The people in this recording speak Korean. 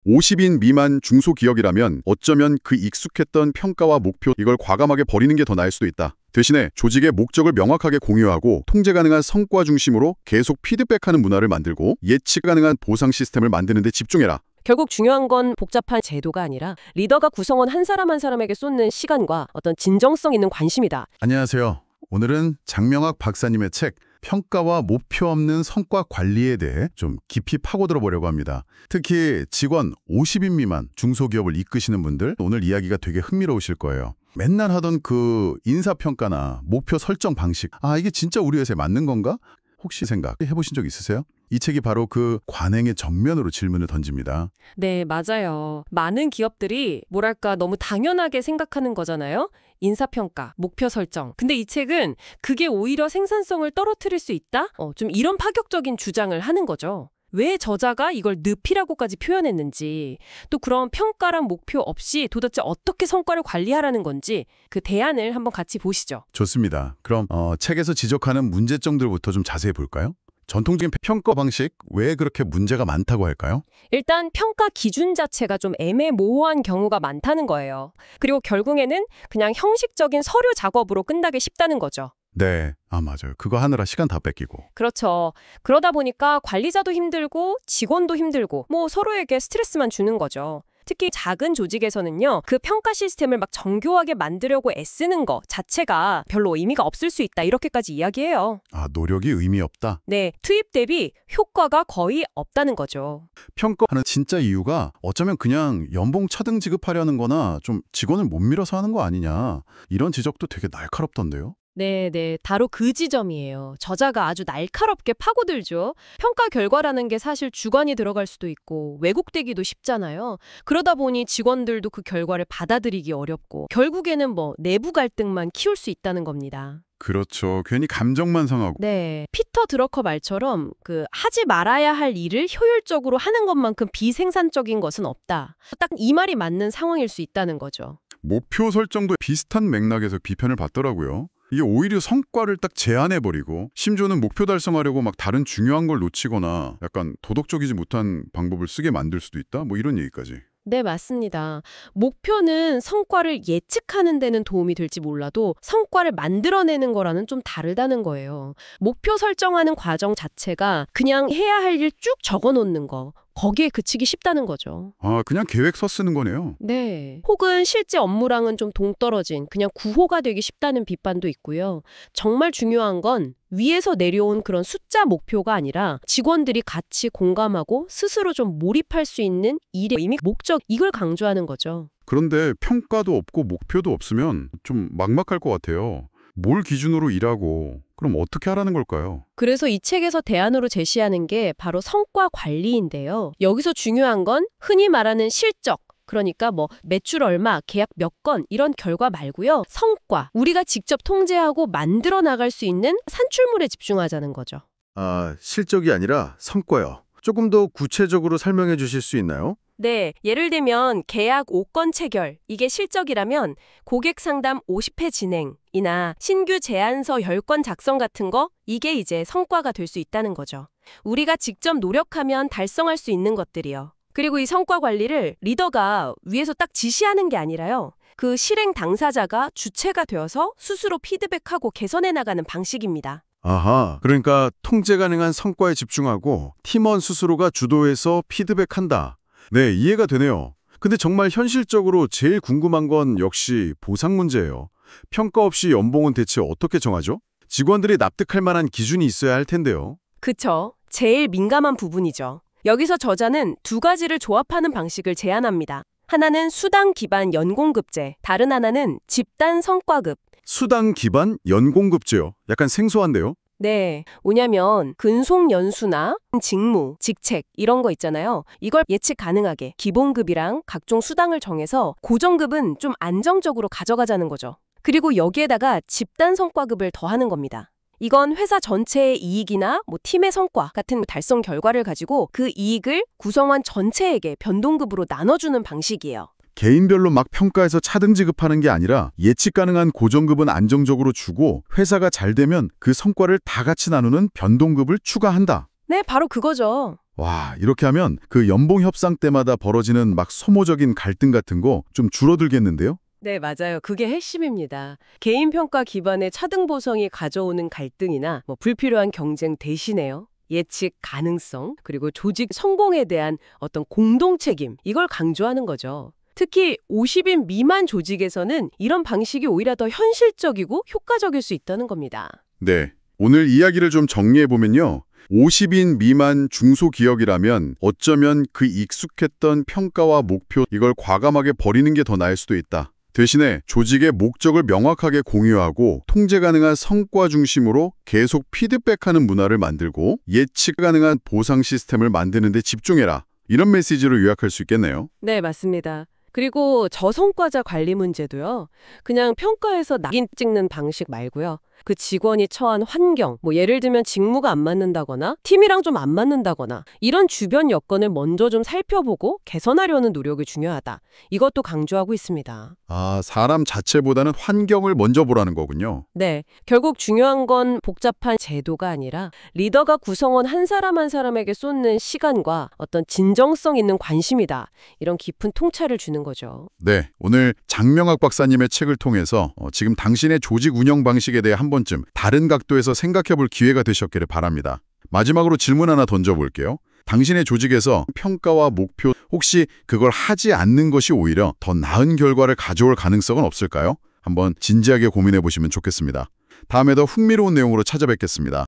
50인 미만 중소기업이라면 어쩌면 그 익숙했던 평가와 목표 이걸 과감하게 버리는 게 더 나을 수도 있다. 대신에 조직의 목적을 명확하게 공유하고 통제 가능한 성과 중심으로 계속 피드백하는 문화를 만들고 예측 가능한 보상 시스템을 만드는 데 집중해라. 결국 중요한 건 복잡한 제도가 아니라 리더가 구성원 한 사람 한 사람에게 쏟는 시간과 어떤 진정성 있는 관심이다. 안녕하세요. 오늘은 장명학 박사님의 책 평가와 목표 없는 성과 관리에 대해 좀 깊이 파고들어 보려고 합니다. 특히 직원 50인 미만 중소기업을 이끄시는 분들 오늘 이야기가 되게 흥미로우실 거예요. 맨날 하던 그 인사평가나 목표 설정 방식 이게 진짜 우리 회사에 맞는 건가? 혹시 생각해 보신 적 있으세요? 이 책이 바로 그 관행의 정면으로 질문을 던집니다. 네, 맞아요. 많은 기업들이 뭐랄까 너무 당연하게 생각하는 거잖아요. 인사평가, 목표 설정. 근데 이 책은 그게 오히려 생산성을 떨어뜨릴 수 있다? 좀 이런 파격적인 주장을 하는 거죠. 왜 저자가 이걸 늪이라고까지 표현했는지, 또 그런 평가랑 목표 없이 도대체 어떻게 성과를 관리하라는 건지 그 대안을 한번 같이 보시죠. 좋습니다. 그럼 책에서 지적하는 문제점들부터 좀 자세히 볼까요? 전통적인 평가 방식 왜 그렇게 문제가 많다고 할까요? 일단 평가 기준 자체가 좀 애매모호한 경우가 많다는 거예요. 그리고 결국에는 그냥 형식적인 서류 작업으로 끝나기 쉽다는 거죠. 네, 맞아요. 그거 하느라 시간 다 뺏기고. 그렇죠. 그러다 보니까 관리자도 힘들고 직원도 힘들고 서로에게 스트레스만 주는 거죠. 특히 작은 조직에서는요. 그 평가 시스템을 막 정교하게 만들려고 애쓰는 거 자체가 별로 의미가 없을 수 있다. 이렇게까지 이야기해요. 노력이 의미 없다. 네, 투입 대비 효과가 거의 없다는 거죠. 평가하는 진짜 이유가 어쩌면 그냥 연봉 차등 지급하려는 거나 좀 직원을 못 밀어서 하는 거 아니냐. 이런 지적도 되게 날카롭던데요. 네, 바로 그 지점이에요. 저자가 아주 날카롭게 파고들죠. 평가 결과라는 게 사실 주관이 들어갈 수도 있고 왜곡되기도 쉽잖아요. 그러다 보니 직원들도 그 결과를 받아들이기 어렵고 결국에는 내부 갈등만 키울 수 있다는 겁니다. 그렇죠. 괜히 감정만 상하고. 네, 피터 드러커 말처럼 하지 말아야 할 일을 효율적으로 하는 것만큼 비생산적인 것은 없다. 딱 이 말이 맞는 상황일 수 있다는 거죠. 목표 설정도 비슷한 맥락에서 비판을 받더라고요. 이게 오히려 성과를 딱 제한해버리고 심지어는 목표 달성하려고 막 다른 중요한 걸 놓치거나 약간 도덕적이지 못한 방법을 쓰게 만들 수도 있다? 이런 얘기까지. 네, 맞습니다. 목표는 성과를 예측하는 데는 도움이 될지 몰라도 성과를 만들어내는 거랑은 좀 다르다는 거예요. 목표 설정하는 과정 자체가 그냥 해야 할 일 쭉 적어놓는 거. 거기에 그치기 쉽다는 거죠. 그냥 계획서 쓰는 거네요. 네. 혹은 실제 업무랑은 좀 동떨어진 그냥 구호가 되기 쉽다는 비판도 있고요. 정말 중요한 건 위에서 내려온 그런 숫자 목표가 아니라 직원들이 같이 공감하고 스스로 좀 몰입할 수 있는 일의 의미, 목적 이걸 강조하는 거죠. 그런데 평가도 없고 목표도 없으면 좀 막막할 것 같아요. 뭘 기준으로 일하고 그럼 어떻게 하라는 걸까요? 그래서 이 책에서 대안으로 제시하는 게 바로 성과 관리인데요. 여기서 중요한 건 흔히 말하는 실적, 그러니까 매출 얼마, 계약 몇 건 이런 결과 말고요. 성과, 우리가 직접 통제하고 만들어 나갈 수 있는 산출물에 집중하자는 거죠. 실적이 아니라 성과요. 조금 더 구체적으로 설명해 주실 수 있나요? 네, 예를 들면 계약 5건 체결, 이게 실적이라면 고객 상담 50회 진행이나 신규 제안서 10건 작성 같은 거, 이게 이제 성과가 될 수 있다는 거죠. 우리가 직접 노력하면 달성할 수 있는 것들이요. 그리고 이 성과 관리를 리더가 위에서 딱 지시하는 게 아니라요. 그 실행 당사자가 주체가 되어서 스스로 피드백하고 개선해 나가는 방식입니다. 그러니까 통제 가능한 성과에 집중하고 팀원 스스로가 주도해서 피드백한다. 네, 이해가 되네요. 근데 정말 현실적으로 제일 궁금한 건 역시 보상 문제예요. 평가 없이 연봉은 대체 어떻게 정하죠? 직원들이 납득할 만한 기준이 있어야 할 텐데요. 그쵸. 제일 민감한 부분이죠. 여기서 저자는 두 가지를 조합하는 방식을 제안합니다. 하나는 수당 기반 연공급제, 다른 하나는 집단 성과급. 수당 기반 연공급제요. 약간 생소한데요. 네, 뭐냐면 근속연수나 직무, 직책 이런 거 있잖아요. 이걸 예측 가능하게 기본급이랑 각종 수당을 정해서 고정급은 좀 안정적으로 가져가자는 거죠. 그리고 여기에다가 집단 성과급을 더하는 겁니다. 이건 회사 전체의 이익이나 팀의 성과 같은 달성 결과를 가지고 그 이익을 구성원 전체에게 변동급으로 나눠주는 방식이에요. 개인별로 막 평가해서 차등 지급하는 게 아니라 예측 가능한 고정급은 안정적으로 주고 회사가 잘 되면 그 성과를 다 같이 나누는 변동급을 추가한다. 네, 바로 그거죠. 와, 이렇게 하면 그 연봉 협상 때마다 벌어지는 막 소모적인 갈등 같은 거 좀 줄어들겠는데요? 네, 맞아요. 그게 핵심입니다. 개인 평가 기반의 차등 보상이 가져오는 갈등이나 불필요한 경쟁 대신에요. 예측 가능성, 그리고 조직 성공에 대한 어떤 공동 책임, 이걸 강조하는 거죠. 특히 50인 미만 조직에서는 이런 방식이 오히려 더 현실적이고 효과적일 수 있다는 겁니다. 네. 오늘 이야기를 좀 정리해보면요. 50인 미만 중소기업이라면 어쩌면 그 익숙했던 평가와 목표 이걸 과감하게 버리는 게 더 나을 수도 있다. 대신에 조직의 목적을 명확하게 공유하고 통제 가능한 성과 중심으로 계속 피드백하는 문화를 만들고 예측 가능한 보상 시스템을 만드는 데 집중해라. 이런 메시지로 요약할 수 있겠네요. 네, 맞습니다. 그리고 저성과자 관리 문제도요. 그냥 평가에서 낙인 찍는 방식 말고요. 그 직원이 처한 환경, 예를 들면 직무가 안 맞는다거나 팀이랑 좀 안 맞는다거나 이런 주변 여건을 먼저 좀 살펴보고 개선하려는 노력이 중요하다. 이것도 강조하고 있습니다. 아, 사람 자체보다는 환경을 먼저 보라는 거군요. 네, 결국 중요한 건 복잡한 제도가 아니라 리더가 구성원 한 사람 한 사람에게 쏟는 시간과 어떤 진정성 있는 관심이다. 이런 깊은 통찰을 주는 거죠. 네, 오늘 장명학 박사님의 책을 통해서 지금 당신의 조직 운영 방식에 대해 한 번쯤 다른 각도에서 생각해 볼 기회가 되셨기를 바랍니다. 마지막으로 질문 하나 던져볼게요. 당신의 조직에서 평가와 목표, 혹시 그걸 하지 않는 것이 오히려 더 나은 결과를 가져올 가능성은 없을까요? 한번 진지하게 고민해 보시면 좋겠습니다. 다음에 더 흥미로운 내용으로 찾아뵙겠습니다.